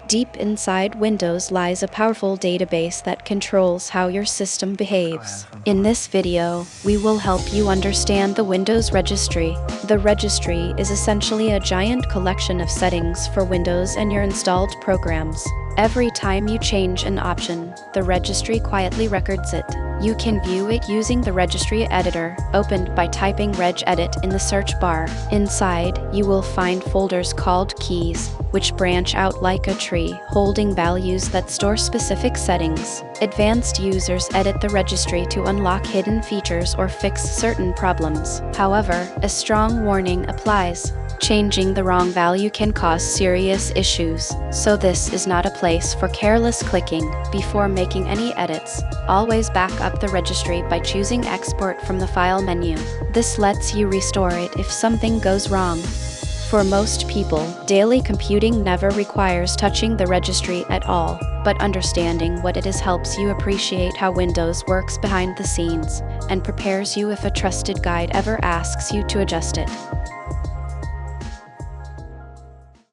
Deep inside Windows lies a powerful database that controls how your system behaves. In this video, we will help you understand the Windows Registry. The registry is essentially a giant collection of settings for Windows and your installed programs. Every time you change an option, the registry quietly records it. You can view it using the registry editor, opened by typing regedit in the search bar. Inside, you will find folders called keys, which branch out like a tree, holding values that store specific settings. Advanced users edit the registry to unlock hidden features or fix certain problems. However, a strong warning applies. Changing the wrong value can cause serious issues, so this is not a place for careless clicking. Before making any edits, always back up the registry by choosing Export from the File menu. This lets you restore it if something goes wrong. For most people, daily computing never requires touching the registry at all, but understanding what it is helps you appreciate how Windows works behind the scenes, and prepares you if a trusted guide ever asks you to adjust it.